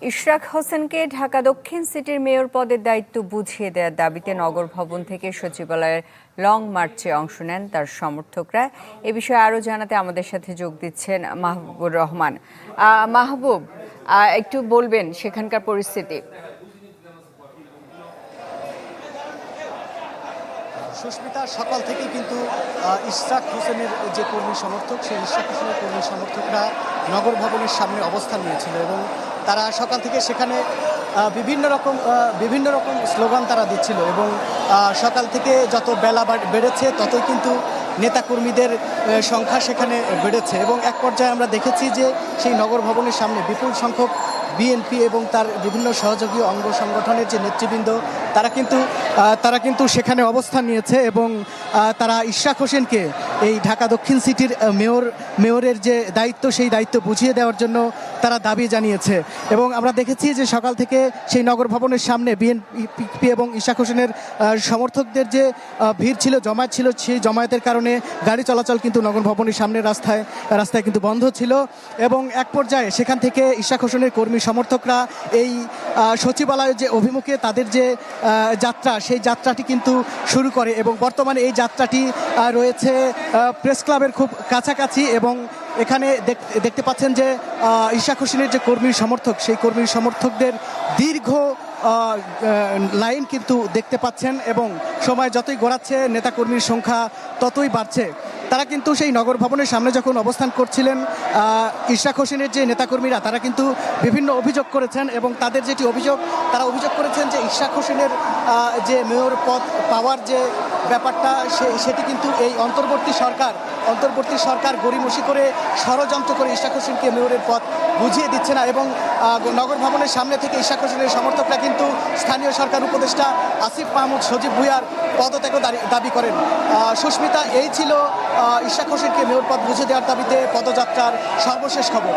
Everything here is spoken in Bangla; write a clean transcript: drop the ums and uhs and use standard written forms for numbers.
ইশরাক হোসেনকে ঢাকা দক্ষিণ সিটির মেয়র পদের দায়িত্ব বুঝিয়ে দেওয়ার দাবিতে নগর ভবন থেকে সচিবালয়ের লং মার্চে অংশ নেন তার সমর্থকরা। এ বিষয়ে আরও জানাতে আমাদের সাথে যোগ দিচ্ছেন মাহবুবুর রহমান। মাহবুব, একটু বলবেন সেখানকার পরিস্থিতি। সুস্মিতা, সকাল থেকে কিন্তু ইশরাক হোসেনের যে কর্মী সমর্থক, সেই ইশরাক হোসেনের কর্মী সমর্থকরা নগর ভবনের সামনে অবস্থান নিয়েছিল এবং তারা সকাল থেকে সেখানে বিভিন্ন রকম স্লোগান তারা দিচ্ছিল এবং সকাল থেকে যত বেলা বেড়েছে ততই কিন্তু নেতাকর্মীদের সংখ্যা সেখানে বেড়েছে এবং এক পর্যায়ে আমরা দেখেছি যে সেই নগর ভবনের সামনে বিপুল সংখ্যক বিএনপি এবং তার বিভিন্ন সহযোগী অঙ্গ সংগঠনের যে নেতৃবৃন্দ তারা কিন্তু সেখানে অবস্থান নিয়েছে এবং তারা ইশরাক হোসেনকে এই ঢাকা দক্ষিণ সিটির মেয়রের যে দায়িত্ব, সেই দায়িত্ব বুঝিয়ে দেওয়ার জন্য তারা দাবি জানিয়েছে। এবং আমরা দেখেছি যে সকাল থেকে সেই নগর ভবনের সামনে বিএনপি এবং ইশরাক হোসেনের সমর্থকদের যে ভিড় ছিল, জমায়েত ছিল, সেই জমায়েতের কারণে গাড়ি চলাচল কিন্তু নগর ভবনের সামনের রাস্তায় কিন্তু বন্ধ ছিল এবং এক পর্যায়ে সেখান থেকে ইশরাক হোসেনের কর্মী সমর্থকরা এই সচিবালয়ের যে অভিমুখে তাদের যে যাত্রা, সেই যাত্রাটি কিন্তু শুরু করে এবং বর্তমানে এই যাত্রাটি রয়েছে প্রেস ক্লাবের খুব কাছাকাছি এবং এখানে দেখতে পাচ্ছেন যে ইশরাক হোসেনের যে কর্মী সমর্থক, সেই কর্মী সমর্থকদের দীর্ঘ লাইন কিন্তু দেখতে পাচ্ছেন এবং সময় যতই গড়াচ্ছে নেতাকর্মীর সংখ্যা ততই বাড়ছে। তারা কিন্তু সেই নগর ভবনের সামনে যখন অবস্থান করছিলেন, ইশরাক হোসেনের যে নেতাকর্মীরা তারা কিন্তু বিভিন্ন অভিযোগ করেছেন এবং তাদের যেটি অভিযোগ, তারা অভিযোগ করেছেন যে ইশরাক হোসেনের যে মেয়র পদ পাওয়ার যে ব্যাপারটা, সেটি কিন্তু এই অন্তর্বর্তী সরকার গড়িমসি করে ষড়যন্ত্র করে ইশরাক হোসেনকে মেয়রের পদ বুঝিয়ে দিচ্ছে না এবং নগর ভবনের সামনে থেকে ইশরাক হোসেনের সমর্থকরা কিন্তু স্থানীয় সরকার উপদেষ্টা আসিফ মাহমুদ সজীব ভুঁইয়ার পদত্যাগও দাবি করেন। সুস্মিতা, এই ছিল ইশরাক হোসেনকে মেয়র পদ বুঝিয়ে দেওয়ার দাবিতে পদযাত্রার সর্বশেষ খবর।